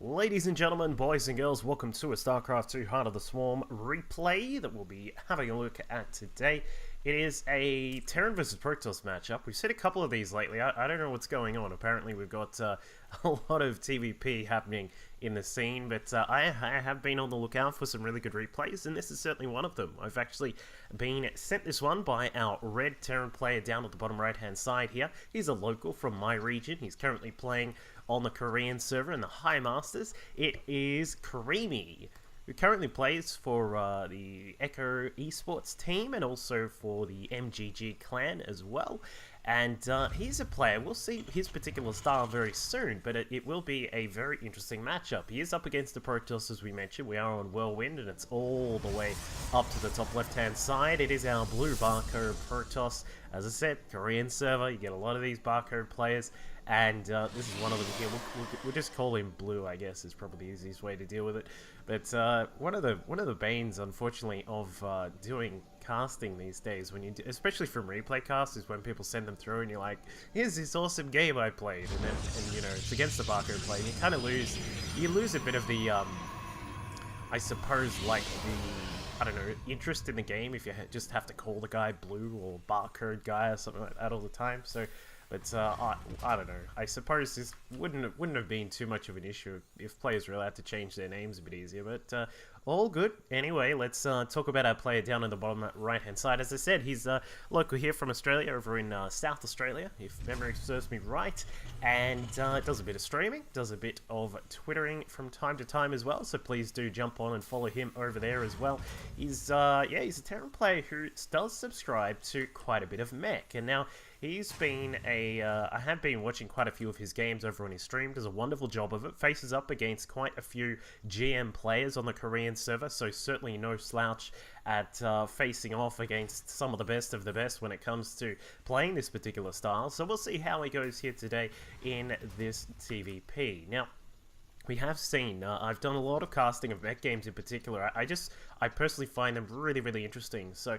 Ladies and gentlemen, boys and girls, welcome to a StarCraft 2 Heart of the Swarm replay that we'll be having a look at today. It is a Terran vs Protoss matchup. We've seen a couple of these lately. I don't know what's going on. Apparently we've got a lot of TvP happening in the scene, but I have been on the lookout for some really good replays, and this is certainly one of them. I've actually been sent this one by our red Terran player down at the bottom right-hand side here. He's a local from my region. He's currently playing on the Korean server in the High Masters. It is Kreamy, who currently plays for the eCKo esports team and also for the MGG clan as well. And he's a player. We'll see his particular style very soon, but it will be a very interesting matchup. He is up against the Protoss, as we mentioned. We are on Whirlwind, and it's all the way up to the top left-hand side. It is our blue barcode Protoss. As I said, Korean server. You get a lot of these barcode players, and this is one of them here. We'll just call him Blue, I guess, is probably the easiest way to deal with it. But one of the banes, unfortunately, of doing casting these days, when you especially from replay casts, is when people send them through and you're like, here's this awesome game I played, and you know, it's against the barcode play, and you kind of lose a bit of the I suppose, like the, I don't know, interest in the game if you just have to call the guy Blue or barcode guy or something like that all the time. So, but I don't know. I suppose this wouldn't have been too much of an issue if players were allowed to change their names a bit easier. But all good. Anyway, let's talk about our player down in the bottom right-hand side. As I said, he's local here from Australia, over in South Australia, if memory serves me right, and does a bit of streaming, does a bit of twittering from time to time as well. So please do jump on and follow him over there as well. He's he's a Terran player who does subscribe to quite a bit of mech, and now he's been I have been watching quite a few of his games over on his stream. Does a wonderful job of it. Faces up against quite a few GM players on the Korean server, so certainly no slouch at facing off against some of the best when it comes to playing this particular style. So we'll see how he goes here today in this TvP. Now, we have seen, I've done a lot of casting of mech games in particular. I personally find them really, really interesting. So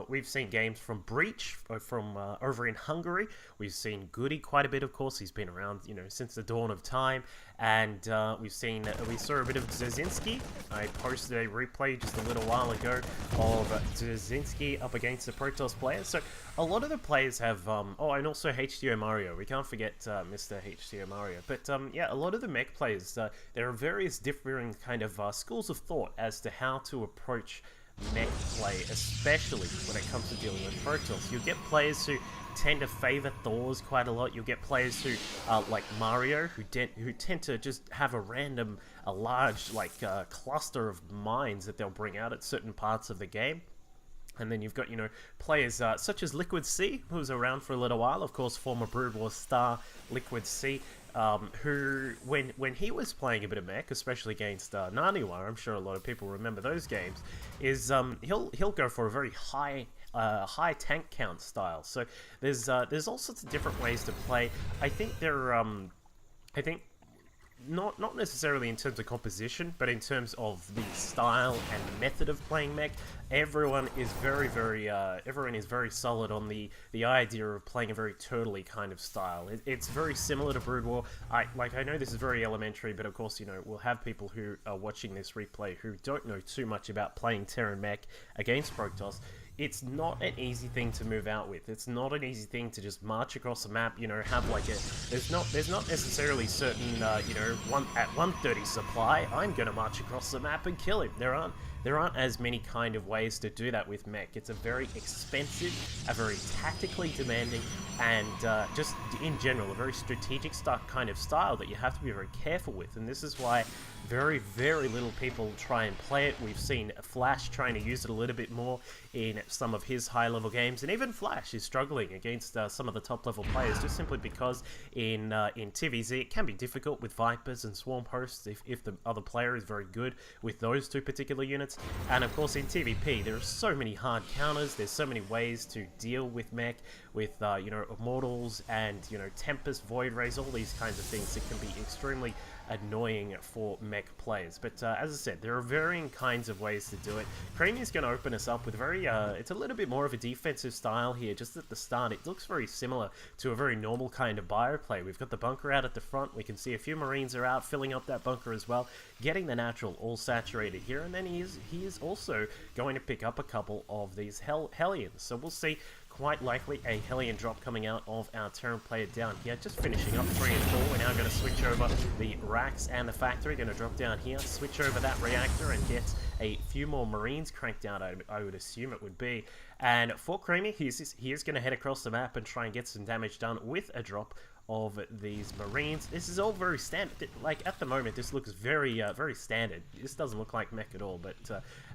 we've seen games from Breach, from over in Hungary. We've seen Goody quite a bit, of course. He's been around, you know, since the dawn of time. And we saw a bit of Dzerzhinsky. I posted a replay just a little while ago of Dzerzhinsky up against the Protoss players. So a lot of the players have, oh, and also HTO Mario. We can't forget Mr. HTO Mario. But yeah, a lot of the mech players, there are various differing kind of schools of thought as to how to approach mech play, especially when it comes to dealing with Protoss. You get players who tend to favor Thors quite a lot. You'll get players who, like Mario, who tend to just have a large, cluster of mines that they'll bring out at certain parts of the game. And then you've got, you know, players such as Liquid Sea, who was around for a little while, of course, former Brood War star Liquid Sea, who, when he was playing a bit of mech, especially against Naniwa, I'm sure a lot of people remember those games, is he'll go for a very high tank count style. So there's all sorts of different ways to play. I think not necessarily in terms of composition, but in terms of the style and method of playing mech, everyone is very solid on the idea of playing a very turtley kind of style. It's very similar to Brood War. I know this is very elementary, but of course, you know, we'll have people who are watching this replay who don't know too much about playing Terran mech against Protoss. It's not an easy thing to move out with. It's not an easy thing to just march across a map, you know, have like a... There's not necessarily certain, you know, at 130 supply, I'm gonna march across the map and kill him. There aren't as many kind of ways to do that with mech. It's a very expensive, a very tactically demanding, and just in general, a very strategic kind of style that you have to be very careful with. And this is why very, very little people try and play it. We've seen Flash trying to use it a little bit more in some of his high-level games, and even Flash is struggling against some of the top-level players, just simply because in TvZ it can be difficult with Vipers and Swarm Hosts if the other player is very good with those two particular units. And of course in TvP there are so many hard counters, there's so many ways to deal with mech, with you know, Immortals and, you know, Tempest, Void Rays, all these kinds of things that can be extremely annoying for mech players. But as I said, there are varying kinds of ways to do it. Kreamy is going to open us up with very, it's a little bit more of a defensive style here. Just at the start, it looks very similar to a very normal kind of bio play. We've got the bunker out at the front. We can see a few Marines are out, filling up that bunker as well, getting the natural all saturated here. And then he is also going to pick up a couple of these Hellions. So we'll see quite likely a Hellion drop coming out of our Terran player down here. Just finishing up 3 and 4. We're now going to switch over the racks and the factory. Going to drop down here, switch over that reactor and get a few more Marines cranked out, I would assume it would be. And for Kreamy, he is going to head across the map and try and get some damage done with a drop of these Marines. This is all very standard. Like, at the moment, this looks very, very standard. This doesn't look like mech at all, but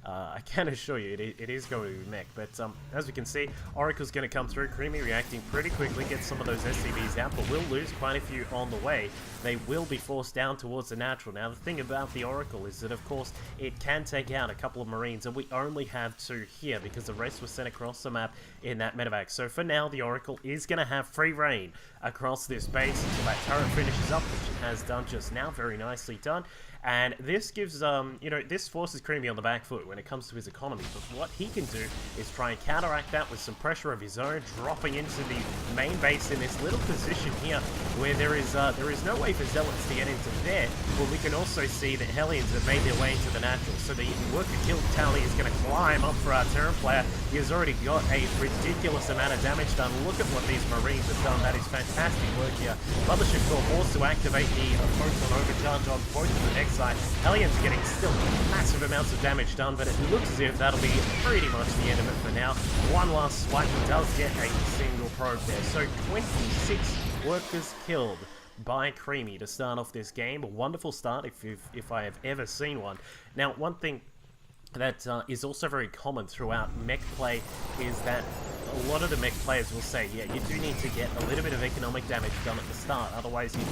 I can assure you it is going to be mech. But as we can see, Oracle's going to come through. Kreamy reacting pretty quickly, get some of those SCVs out, but will lose quite a few on the way. They will be forced down towards the natural. Now, the thing about the Oracle is that, of course, it can take out a couple of Marines, and we only have 2 here because the rest were sent across the map in that medevac. So for now, the Oracle is going to have free reign across this base until that turret finishes up, which it has done just now. Very nicely done. And this gives, you know, this forces Kreamy on the back foot when it comes to his economy. But what he can do is try and counteract that with some pressure of his own, dropping into the main base in this little position here where there is no way for Zealots to get into there. But we can also see that Hellions have made their way into the natural. So the worker kill tally is going to climb up for our Terran player. He has already got a ridiculous amount of damage done. Look at what these Marines have done. That is fantastic work here. Mothership Core forced to activate the photon overcharge on both of the next side. Hellions are getting still massive amounts of damage done, but it looks as if that'll be pretty much the end of it for now. One last swipe, he does get a single probe there. So 26 workers killed by Kreamy to start off this game. A wonderful start if I have ever seen one. Now, one thing that is also very common throughout mech play is that a lot of the mech players will say, yeah, you do need to get a little bit of economic damage done at the start, otherwise you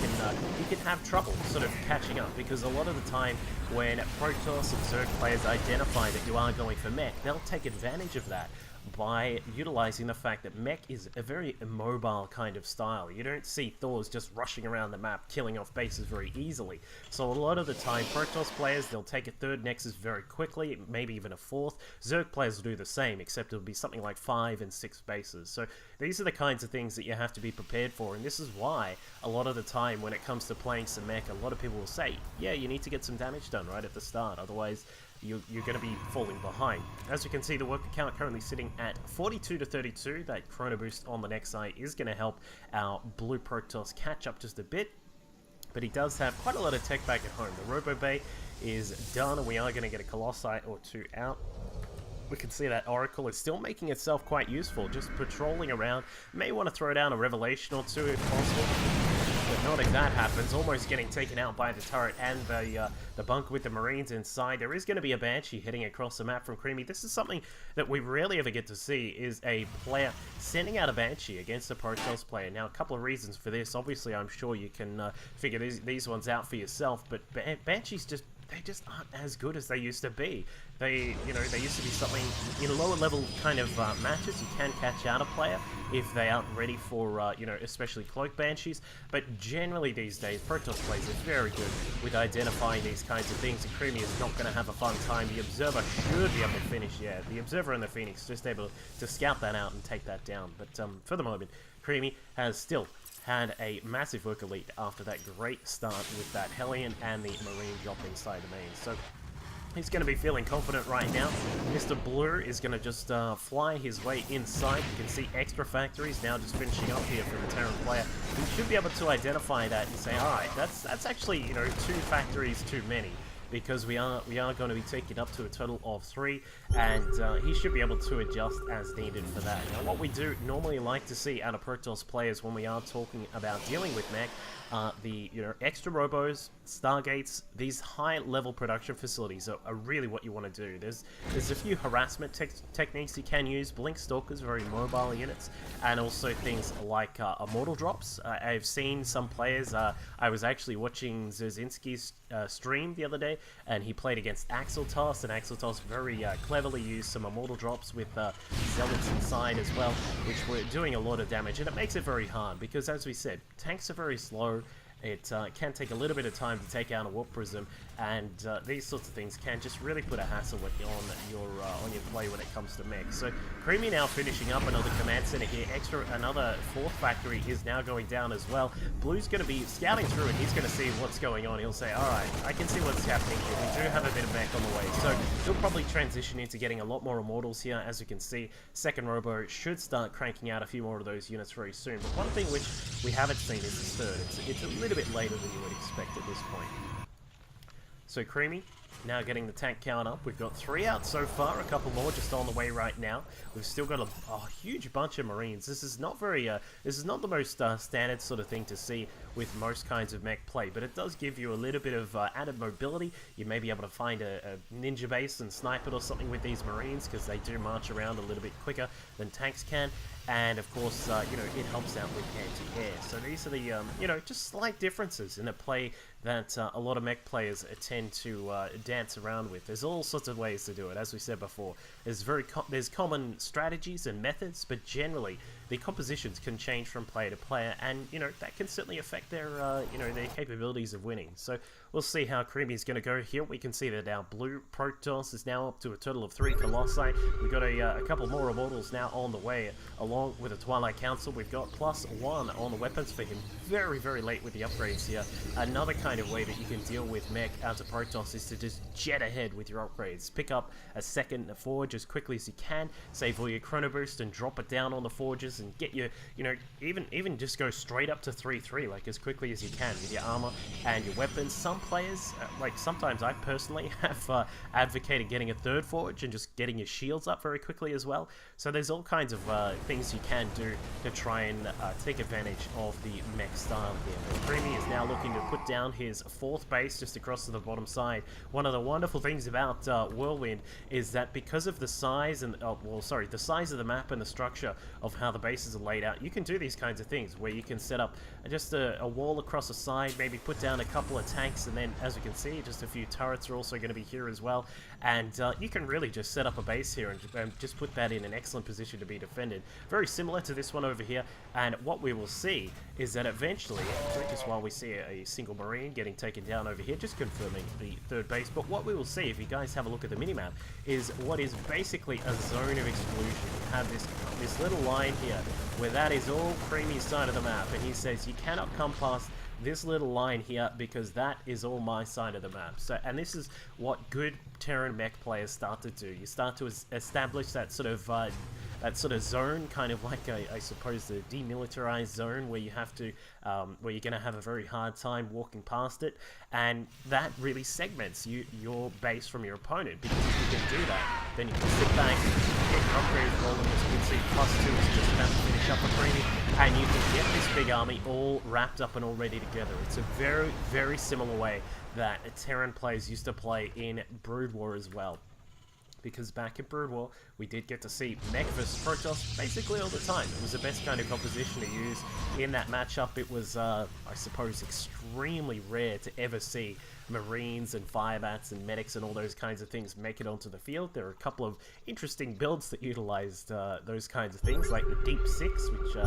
can have trouble sort of catching up, because a lot of the time when Protoss and Zerg players identify that you are going for mech, they'll take advantage of that by utilizing the fact that mech is a very immobile kind of style. You don't see Thors just rushing around the map, killing off bases very easily. So a lot of the time, Protoss players, they'll take a 3rd Nexus very quickly, maybe even a 4th. Zerg players will do the same, except it'll be something like 5 and 6 bases. So these are the kinds of things that you have to be prepared for, and this is why a lot of the time when it comes to playing some mech, a lot of people will say, yeah, you need to get some damage done right at the start, otherwise you're going to be falling behind. As you can see, the worker count currently sitting at 42 to 32. That chrono boost on the next side is going to help our blue Protoss catch up just a bit, but he does have quite a lot of tech back at home. The Robo Bay is done, and we are going to get a Colossi or 2 out. We can see that Oracle is still making itself quite useful, just patrolling around. May want to throw down a Revelation or 2 if possible. But not if that happens, almost getting taken out by the turret and the bunker with the Marines inside. There is going to be a Banshee heading across the map from Kreamy. This is something that we rarely ever get to see, is a player sending out a Banshee against a Protoss player. Now, a couple of reasons for this. Obviously, I'm sure you can figure these ones out for yourself, but Banshees they just aren't as good as they used to be. They used to be something in lower level kind of matches. You can catch out a player if they aren't ready for, especially Cloak Banshees. But generally these days, Protoss players are very good with identifying these kinds of things, and Kreamy is not going to have a fun time. The Observer should be able to finish, yeah. The Observer and the Phoenix just able to scout that out and take that down. But for the moment, Kreamy has still had a massive worker lead after that great start with that Hellion and the Marine drop inside the main. So he's going to be feeling confident right now. Mr. Blue is going to just fly his way inside. You can see extra factories now just finishing up here for the Terran player. He should be able to identify that and say, alright, that's actually, 2 factories too many, because we are going to be taking up to a total of 3, and he should be able to adjust as needed for that. Now, what we do normally like to see out of Protoss players when we are talking about dealing with mech, the extra robos, stargates, these high-level production facilities are really what you want to do. There's a few harassment techniques you can use. Blink Stalkers, very mobile units, and also things like immortal drops. I've seen some players. I was actually watching Zerzinski's stream the other day, and he played against Axeltos, and Axeltos very cleverly used some immortal drops with Zealots inside as well, which were doing a lot of damage, and it makes it very hard because, as we said, tanks are very slow, It can take a little bit of time to take out a warp prism, and these sorts of things can just really put a hassle on your play when it comes to mech. So Kreamy now finishing up another command center here. Another fourth factory is now going down as well. Blue's going to be scouting through, and he's going to see what's going on. He'll say, all right, I can see what's happening here. We do have a bit of mech on the way, so he'll probably transition into getting a lot more immortals here. As you can see, second robo should start cranking out a few more of those units very soon. But one thing which we haven't seen is the third. It's a little bit later than you would expect at this point. So Kreamy now getting the tank count up. We've got 3 out so far, a couple more just on the way right now. We've still got a huge bunch of Marines. This is not the most standard sort of thing to see with most kinds of mech play, but it does give you a little bit of added mobility. You may be able to find a ninja base and snipe it or something with these Marines, because they do march around a little bit quicker than tanks can. And of course, you know, it helps out with air-to-air. So these are the, you know, just slight differences in a play that a lot of mech players tend to dance around with. There's all sorts of ways to do it, as we said before. There's common strategies and methods, but generally the compositions can change from player to player, and you know that can certainly affect their, you know, their capabilities of winning. So we'll see how Kreamy is going to go here. We can see that our blue Protoss is now up to a total of 3 Colossi. We've got a couple more Immortals now on the way, along with a Twilight Council. We've got +1 on the weapons for him. Very, very late with the upgrades here. Another kind of way that you can deal with mech as a Protoss is to just jet ahead with your upgrades. Pick up a second forge as quickly as you can, save all your chrono boost and drop it down on the forges and get your, you know, even just go straight up to 3-3 like as quickly as you can with your armor and your weapons. Some players, like sometimes I personally have advocated getting a third forge and just getting your shields up very quickly as well. So there's all kinds of things you can do to try and take advantage of the mech style here. But Kreamy is now looking to put down his 4th base just across to the bottom side. One of the wonderful things about Whirlwind is that because of the size and the size of the map and the structure of how the bases are laid out, you can do these kinds of things where you can set up just a wall across the side, maybe put down a couple of tanks, and then as you can see, just a few turrets are also going to be here as well. And you can really just set up a base here and just put that in an excellent position to be defended. Very similar to this one over here. And what we will see is that eventually, just while we see a single Marine getting taken down over here, just confirming the 3rd base, but what we will see, if you guys have a look at the minimap, is what is basically a zone of exclusion. You have this little line here where that is all Kreamy's side of the map, and he says you cannot come past this little line here because that is all my side of the map. So, and this is what good Terran mech players start to do. You start to establish that sort of zone, kind of like I suppose the demilitarized zone, where you have to, where you're going to have a very hard time walking past it, and that really segments your base from your opponent. Because if you can do that, then you can sit back, get your upgrades rolling. As you can see, +2 is just about to finish up a Kreamy, and you can get this big army all wrapped up and all ready together. It's a very, very similar way that Terran players used to play in Brood War as well. Because back in Brood War, we did get to see mech versus Protoss basically all the time. It was the best kind of composition to use in that matchup. It was, I suppose, extremely rare to ever see Marines and Firebats and Medics and all those kinds of things make it onto the field. There are a couple of interesting builds that utilized those kinds of things, like the Deep 6, which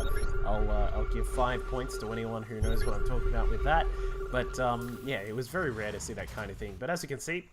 I'll give 5 points to anyone who knows what I'm talking about with that. But yeah, it was very rare to see that kind of thing. But as you can see,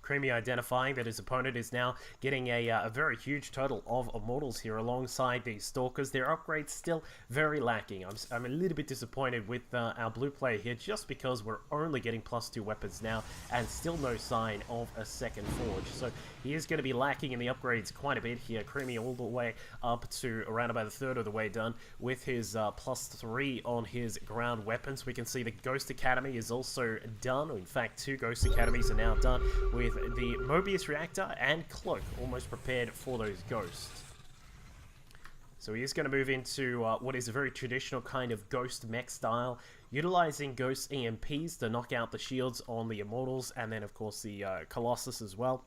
Kreamy identifying that his opponent is now getting a very huge total of Immortals here alongside these Stalkers. Their upgrades still very lacking. I'm a little bit disappointed with our blue player here, just because we're only getting +2 weapons now and still no sign of a second forge. So he is going to be lacking in the upgrades quite a bit here. Kreamy all the way up to around about a third of the way done with his +3 on his ground weapons. We can see the Ghost Academy is also done. In fact, 2 Ghost Academies are now done, with the Mobius Reactor and Cloak almost prepared for those Ghosts. So he is going to move into what is a very traditional kind of Ghost mech style, utilizing Ghost EMPs to knock out the shields on the Immortals, and then of course the Colossus as well.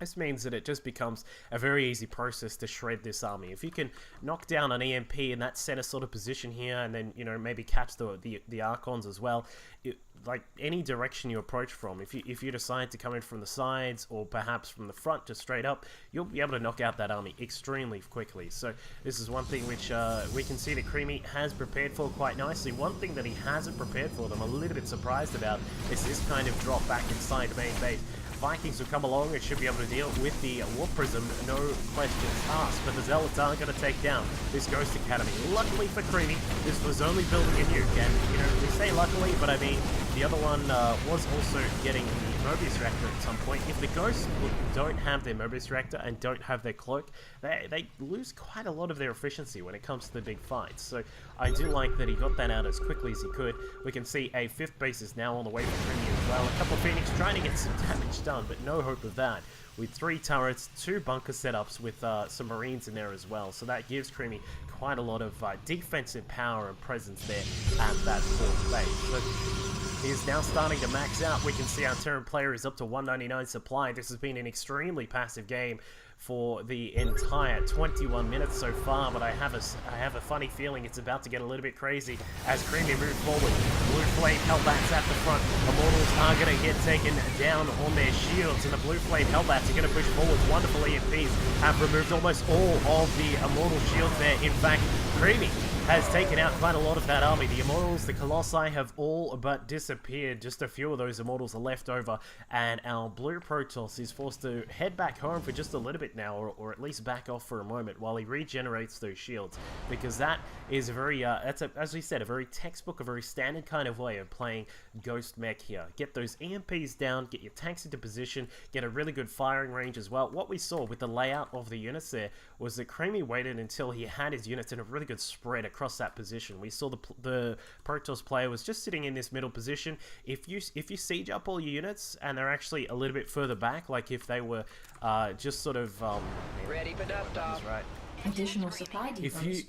This means that it just becomes a very easy process to shred this army. If you can knock down an EMP in that center sort of position here, and then, you know, maybe catch the Archons as well, like any direction you approach from, if you decide to come in from the sides or perhaps from the front just straight up, you'll be able to knock out that army extremely quickly. So this is one thing which we can see that Kreamy has prepared for quite nicely. One thing that he hasn't prepared for, that I'm a little bit surprised about, is this kind of drop back inside the main base. Vikings will come along and should be able to deal with the Warp Prism, no questions asked, but the Zealots aren't going to take down this Ghost Academy. Luckily for Kreamy, this was only building a nuke, and, you know, we say luckily, but I mean, the other one was also getting the Mobius Reactor at some point. If the Ghosts don't have their Mobius Reactor and don't have their Cloak, they lose quite a lot of their efficiency when it comes to the big fights. So I do like that he got that out as quickly as he could. We can see a 5th base is now on the way for Kreamy as well. A couple of Phoenix trying to get some damage done, but no hope of that. With 3 turrets, 2 bunker setups with some Marines in there as well. So that gives Kreamy quite a lot of defensive power and presence there at that 4th base. So he is now starting to max out. We can see our Terran player is up to 199 supply. This has been an extremely passive game for the entire 21 minutes so far, but I have a funny feeling it's about to get a little bit crazy as Kreamy moves forward. Blue Flame Hellbats at the front. Immortals are going to get taken down on their shields, and the Blue Flame Hellbats are going to push forward. Wonderful EMPs have removed almost all of the Immortal shields there. In fact, Kreamy has taken out quite a lot of that army. The Immortals, the Colossi have all but disappeared. Just a few of those Immortals are left over, and our Blue Protoss is forced to head back home for just a little bit now, or at least back off for a moment while he regenerates those shields, because that is a very, as we said, a very textbook, a very standard kind of way of playing Ghost Mech here. Get those EMPs down, get your tanks into position, get a really good firing range as well. What we saw with the layout of the units there was that Kreamy waited until he had his units in a really good spread across that position. We saw the Protoss player was just sitting in this middle position. If you siege up all your units and they're actually a little bit further back, like if they were just sort of ready for dust-off. Right. Additional supply depots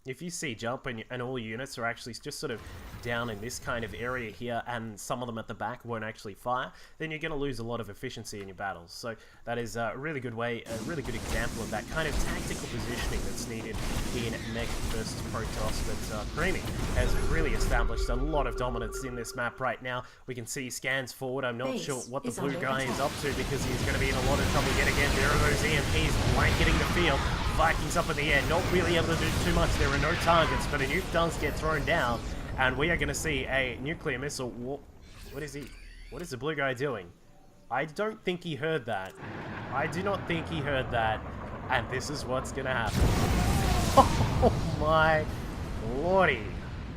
If you siege up and all units are actually just sort of down in this kind of area here, and some of them at the back won't actually fire, then you're going to lose a lot of efficiency in your battles. So that is a really good way, a really good example of that kind of tactical positioning that's needed in Mech versus Protoss. But Kreamy has really established a lot of dominance in this map right now. We can see he scans forward. I'm not sure what the blue guy is up to, because he's going to be in a lot of trouble yet again. There are those EMPs blanketing the field. Vikings up in the air, not really able to do too much. There are no targets, but a nuke does get thrown down, and we are going to see a nuclear missile. What is he? What is the blue guy doing? I don't think he heard that. I do not think he heard that, and this is what's going to happen. Oh my lordy.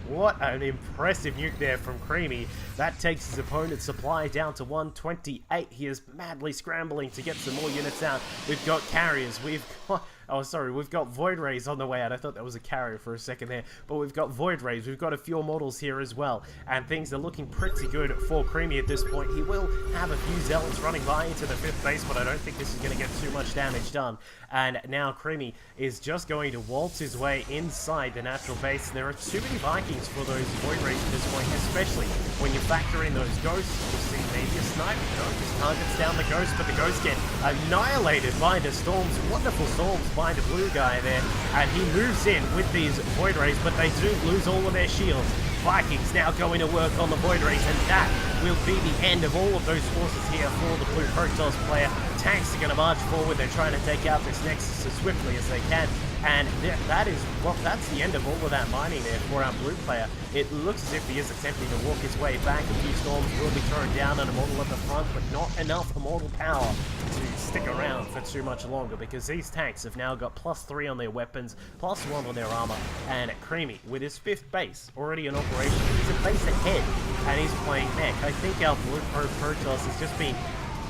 What an impressive nuke there from Kreamy. That takes his opponent's supply down to 128. He is madly scrambling to get some more units out. We've got carriers. We've got... Oh, sorry, we've got Void Rays on the way out. I thought that was a carrier for a second there. But we've got Void Rays. We've got a few Immortals here as well. And things are looking pretty good for Kreamy at this point. He will have a few Zealots running by into the 5th base, but I don't think this is going to get too much damage done. And now Kreamy is just going to waltz his way inside the natural base. There are too many Vikings for those Void Rays at this point, especially when you factor in those Ghosts. You see maybe a sniper, just targets down the Ghost, but the Ghosts get annihilated by the Storms. Wonderful Storms by the blue guy there, and he moves in with these Void Rays, but they do lose all of their shields. Vikings now going to work on the Void Rays, and that will be the end of all of those forces here for the blue Protoss player. Tanks are going to march forward. They're trying to take out this Nexus as swiftly as they can, and that is, well, that's the end of all of that mining there for our blue player. It looks as if he is attempting to walk his way back. A few Storms will be thrown down, an Immortal at the front, but not enough Immortal power to stick around for too much longer, because these tanks have now got +3 on their weapons, +1 on their armor, and Kreamy, with his 5th base already in operation, he's a base ahead, and he's playing mech. I think our blue Protoss has just been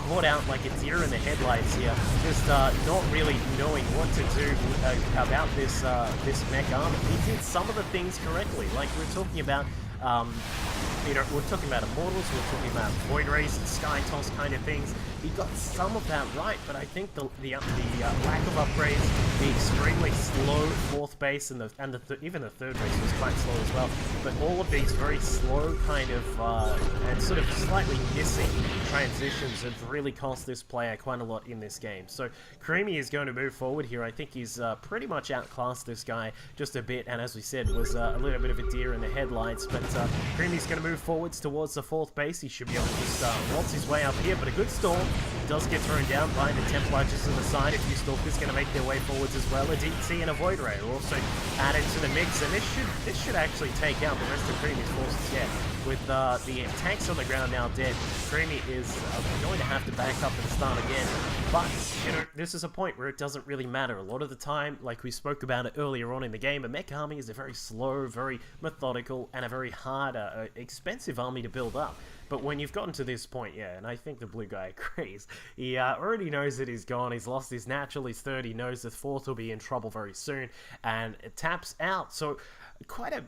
caught out like a deer in the headlights here, just not really knowing what to do about this mech army. He did some of the things correctly, like we're talking about. You know, we're talking about Immortals, we're talking about Void Rays and Sky Toss kind of things. he got some of that right, but I think the lack of upgrades, the extremely slow fourth base, and even the third base was quite slow as well. But all of these very slow kind of and sort of slightly missing transitions have really cost this player quite a lot in this game. So Kreamy is going to move forward here. I think he's pretty much outclassed this guy just a bit, and as we said, was a little bit of a deer in the headlights. But Kreamy's going to move forwards towards the fourth base. He should be able to just waltz his way up here, but a good storm. He does get thrown down by the Templar just on the side. A few Stalkers going to make their way forwards as well. A DT and a Void Ray are also added to the mix, and this should actually take out the rest of Kreamy's forces yet. With the tanks on the ground now dead, Kreamy is going to have to back up and start again. But, you know, this is a point where it doesn't really matter. A lot of the time, like we spoke about it earlier on in the game, a mech army is a very slow, very methodical, and a very hard, expensive army to build up. But when you've gotten to this point, yeah, and I think the blue guy agrees, he already knows that he's gone, he's lost his natural, he's third, he knows the fourth will be in trouble very soon, and it taps out. So quite a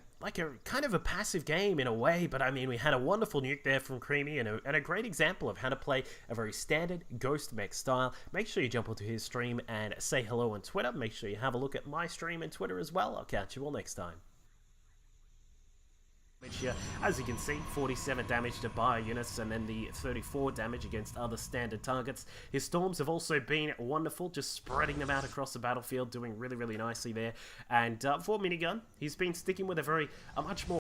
kind of a passive game in a way, but I mean, we had a wonderful nuke there from Kreamy, and a great example of how to play a very standard Ghost Mech style. Make sure you jump onto his stream and say hello on Twitter. Make sure you have a look at my stream and Twitter as well. I'll catch you all next time. Here, as you can see, 47 damage to bio units and then the 34 damage against other standard targets. His storms have also been wonderful, just spreading them out across the battlefield, doing really, really nicely there. And for minigun, he's been sticking with a much more